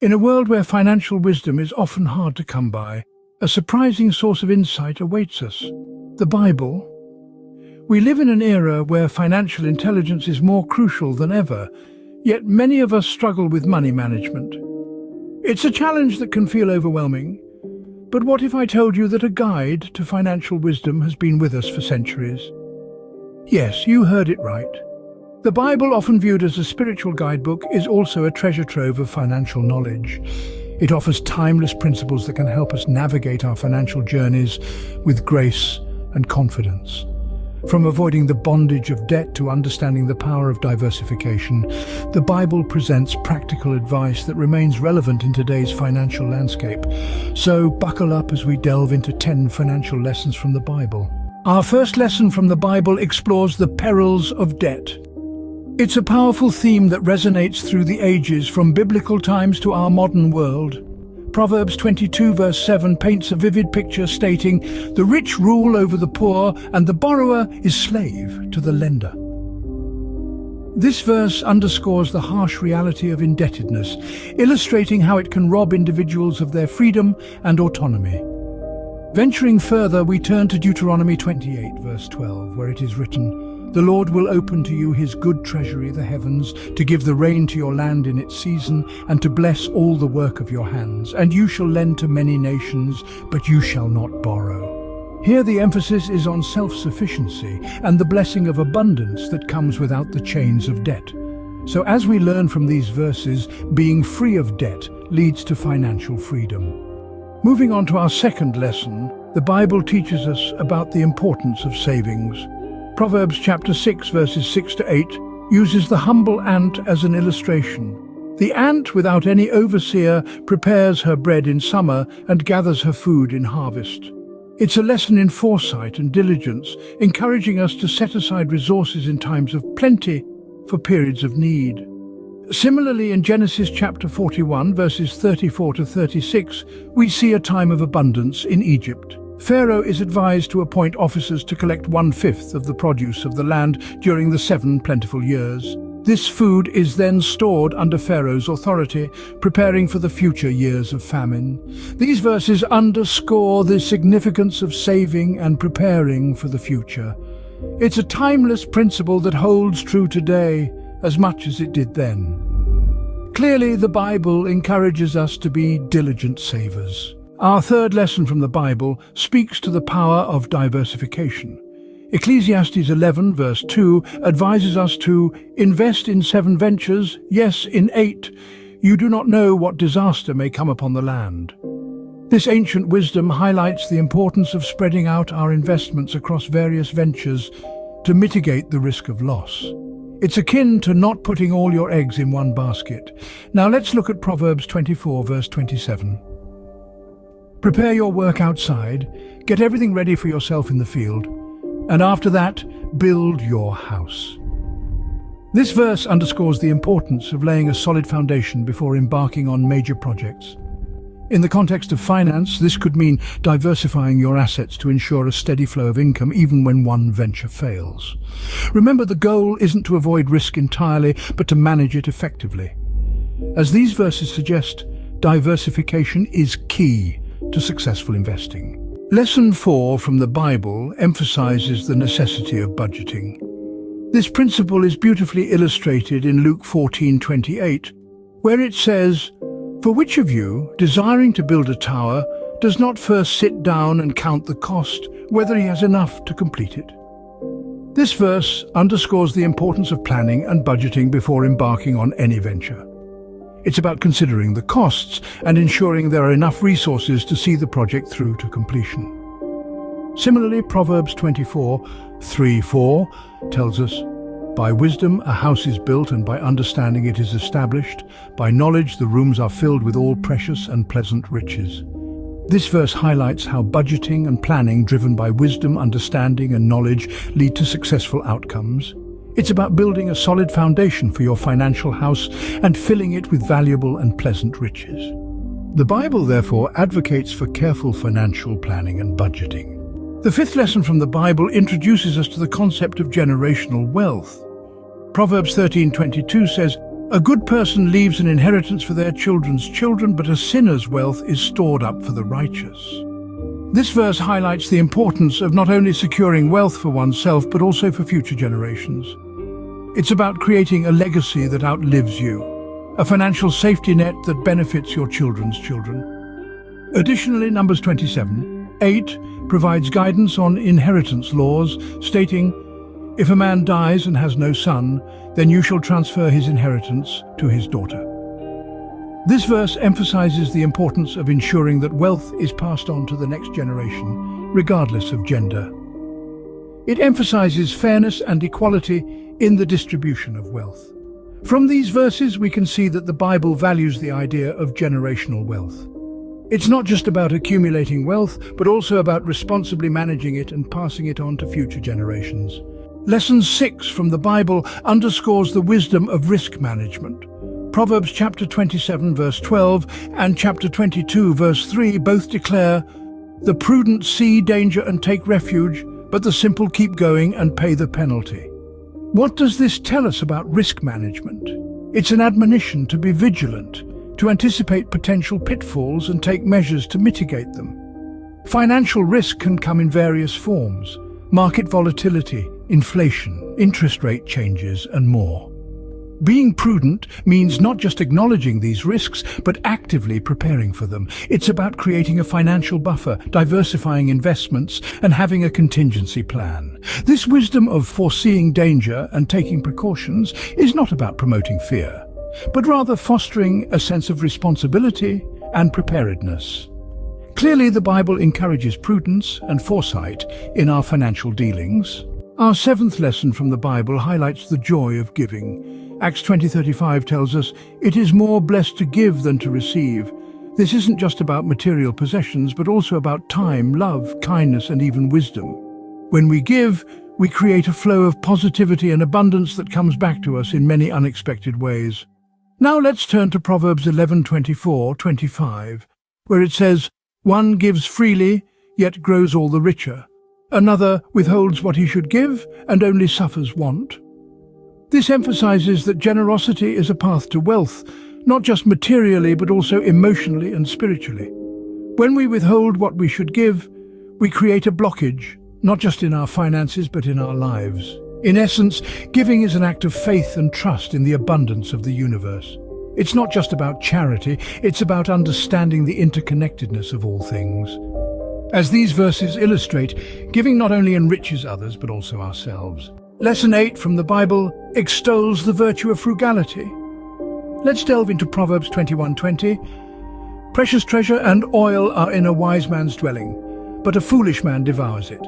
In a world where financial wisdom is often hard to come by, a surprising source of insight awaits us: the Bible. We live in an era where financial intelligence is more crucial than ever, yet many of us struggle with money management. It's a challenge that can feel overwhelming, but what if I told you that a guide to financial wisdom has been with us for centuries? Yes, you heard it right. The Bible, often viewed as a spiritual guidebook, is also a treasure trove of financial knowledge. It offers timeless principles that can help us navigate our financial journeys with grace and confidence. From avoiding the bondage of debt to understanding the power of diversification, the Bible presents practical advice that remains relevant in today's financial landscape. So buckle up as we delve into 10 financial lessons from the Bible. Our first lesson from the Bible explores the perils of debt. It's a powerful theme that resonates through the ages, from biblical times to our modern world. Proverbs 22 verse 7 paints a vivid picture, stating, "The rich rule over the poor, and the borrower is slave to the lender." This verse underscores the harsh reality of indebtedness, illustrating how it can rob individuals of their freedom and autonomy. Venturing further, we turn to Deuteronomy 28 verse 12, where it is written, "The Lord will open to you his good treasury, the heavens, to give the rain to your land in its season, and to bless all the work of your hands. And you shall lend to many nations, but you shall not borrow." Here the emphasis is on self-sufficiency and the blessing of abundance that comes without the chains of debt. So as we learn from these verses, being free of debt leads to financial freedom. Moving on to our second lesson, the Bible teaches us about the importance of savings. Proverbs chapter 6 verses 6 to 8 uses the humble ant as an illustration. The ant, without any overseer, prepares her bread in summer and gathers her food in harvest. It's a lesson in foresight and diligence, encouraging us to set aside resources in times of plenty for periods of need. Similarly, in Genesis chapter 41 verses 34 to 36, we see a time of abundance in Egypt. Pharaoh is advised to appoint officers to collect 1/5 of the produce of the land during the 7 plentiful years. This food is then stored under Pharaoh's authority, preparing for the future years of famine. These verses underscore the significance of saving and preparing for the future. It's a timeless principle that holds true today as much as it did then. Clearly, the Bible encourages us to be diligent savers. Our third lesson from the Bible speaks to the power of diversification. Ecclesiastes 11 verse 2 advises us to invest in 7 ventures, yes, in 8. You do not know what disaster may come upon the land. This ancient wisdom highlights the importance of spreading out our investments across various ventures to mitigate the risk of loss. It's akin to not putting all your eggs in one basket. Now let's look at Proverbs 24 verse 27. Prepare your work outside, get everything ready for yourself in the field, and after that, build your house. This verse underscores the importance of laying a solid foundation before embarking on major projects. In the context of finance, this could mean diversifying your assets to ensure a steady flow of income even when one venture fails. Remember, the goal isn't to avoid risk entirely, but to manage it effectively. As these verses suggest, diversification is key to successful investing. Lesson 4 from the Bible emphasizes the necessity of budgeting. This principle is beautifully illustrated in Luke 14:28, where it says, "For which of you, desiring to build a tower, does not first sit down and count the cost, whether he has enough to complete it?" This verse underscores the importance of planning and budgeting before embarking on any venture. It's about considering the costs and ensuring there are enough resources to see the project through to completion. Similarly, Proverbs 24:3-4 tells us, "By wisdom a house is built, and by understanding it is established. By knowledge the rooms are filled with all precious and pleasant riches." This verse highlights how budgeting and planning driven by wisdom, understanding and knowledge lead to successful outcomes. It's about building a solid foundation for your financial house and filling it with valuable and pleasant riches. The Bible, therefore, advocates for careful financial planning and budgeting. The fifth lesson from the Bible introduces us to the concept of generational wealth. Proverbs 13:22 says, A good person leaves an inheritance for their children's children, but a sinner's wealth is stored up for the righteous. This verse highlights the importance of not only securing wealth for oneself, but also for future generations. It's about creating a legacy that outlives you, a financial safety net that benefits your children's children. Additionally, Numbers 27:8 provides guidance on inheritance laws, stating, "If a man dies and has no son, then you shall transfer his inheritance to his daughter." This verse emphasizes the importance of ensuring that wealth is passed on to the next generation, regardless of gender. It emphasizes fairness and equality in the distribution of wealth. From these verses, we can see that the Bible values the idea of generational wealth. It's not just about accumulating wealth, but also about responsibly managing it and passing it on to future generations. Lesson 6 from the Bible underscores the wisdom of risk management. Proverbs chapter 27 verse 12 and chapter 22 verse 3 both declare, "The prudent see danger and take refuge, but the simple keep going and pay the penalty." What does this tell us about risk management? It's an admonition to be vigilant, to anticipate potential pitfalls and take measures to mitigate them. Financial risk can come in various forms: market volatility, inflation, interest rate changes, and more. Being prudent means not just acknowledging these risks, but actively preparing for them. It's about creating a financial buffer, diversifying investments, and having a contingency plan. This wisdom of foreseeing danger and taking precautions is not about promoting fear, but rather fostering a sense of responsibility and preparedness. Clearly, the Bible encourages prudence and foresight in our financial dealings. Our seventh lesson from the Bible highlights the joy of giving. Acts 20:35 tells us, "It is more blessed to give than to receive." This isn't just about material possessions, but also about time, love, kindness, and even wisdom. When we give, we create a flow of positivity and abundance that comes back to us in many unexpected ways. Now let's turn to Proverbs 11:24-25, where it says, "One gives freely, yet grows all the richer. Another withholds what he should give and only suffers want." This emphasizes that generosity is a path to wealth, not just materially, but also emotionally and spiritually. When we withhold what we should give, we create a blockage, not just in our finances, but in our lives. In essence, giving is an act of faith and trust in the abundance of the universe. It's not just about charity, it's about understanding the interconnectedness of all things. As these verses illustrate, giving not only enriches others, but also ourselves. Lesson 8 from the Bible extols the virtue of frugality. Let's delve into Proverbs 21:20. "Precious treasure and oil are in a wise man's dwelling, but a foolish man devours it."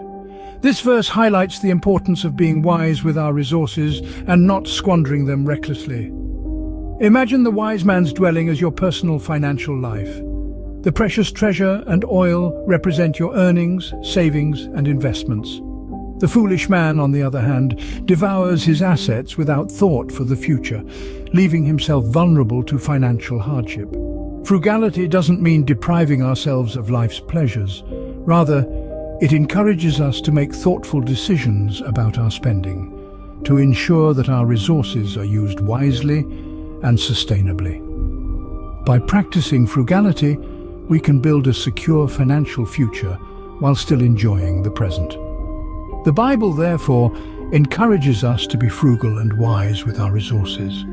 This verse highlights the importance of being wise with our resources and not squandering them recklessly. Imagine the wise man's dwelling as your personal financial life. The precious treasure and oil represent your earnings, savings, and investments. The foolish man, on the other hand, devours his assets without thought for the future, leaving himself vulnerable to financial hardship. Frugality doesn't mean depriving ourselves of life's pleasures. Rather, it encourages us to make thoughtful decisions about our spending, to ensure that our resources are used wisely and sustainably. By practicing frugality, we can build a secure financial future while still enjoying the present. The Bible, therefore, encourages us to be frugal and wise with our resources.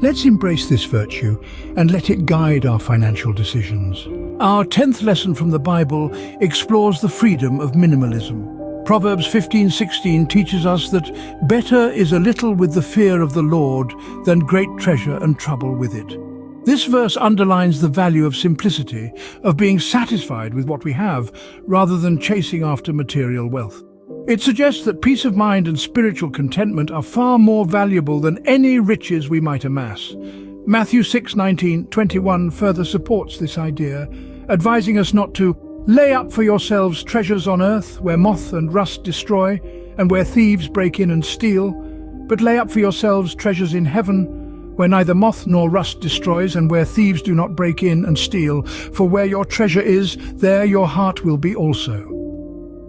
Let's embrace this virtue and let it guide our financial decisions. Our 10th lesson from the Bible explores the freedom of minimalism. Proverbs 15:16 teaches us that better is a little with the fear of the Lord than great treasure and trouble with it. This verse underlines the value of simplicity, of being satisfied with what we have, rather than chasing after material wealth. It suggests that peace of mind and spiritual contentment are far more valuable than any riches we might amass. Matthew 6:19-21 further supports this idea, advising us not to lay up for yourselves treasures on earth, where moth and rust destroy, and where thieves break in and steal, but lay up for yourselves treasures in heaven, where neither moth nor rust destroys, and where thieves do not break in and steal. For where your treasure is, there your heart will be also.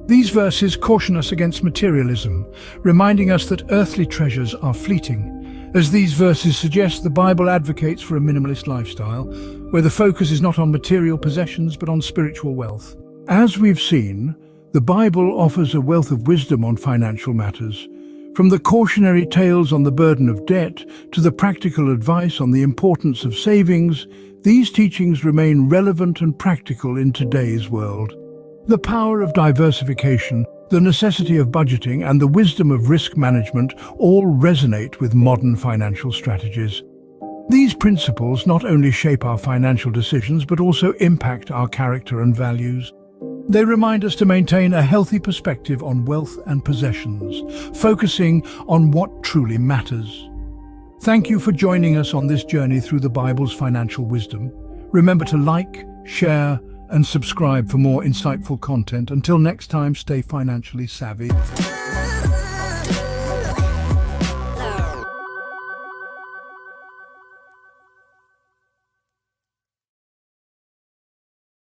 These verses caution us against materialism, reminding us that earthly treasures are fleeting, As these verses suggest, the Bible advocates for a minimalist lifestyle, where the focus is not on material possessions but on spiritual wealth. As we've seen, the Bible offers a wealth of wisdom on financial matters. From the cautionary tales on the burden of debt to the practical advice on the importance of savings, these teachings remain relevant and practical in today's world. The power of diversification, the necessity of budgeting, and the wisdom of risk management all resonate with modern financial strategies. These principles not only shape our financial decisions but also impact our character and values. They remind us to maintain a healthy perspective on wealth and possessions, focusing on what truly matters. Thank you for joining us on this journey through the Bible's financial wisdom. Remember to like, share, and subscribe for more insightful content. Until next time, stay financially savvy.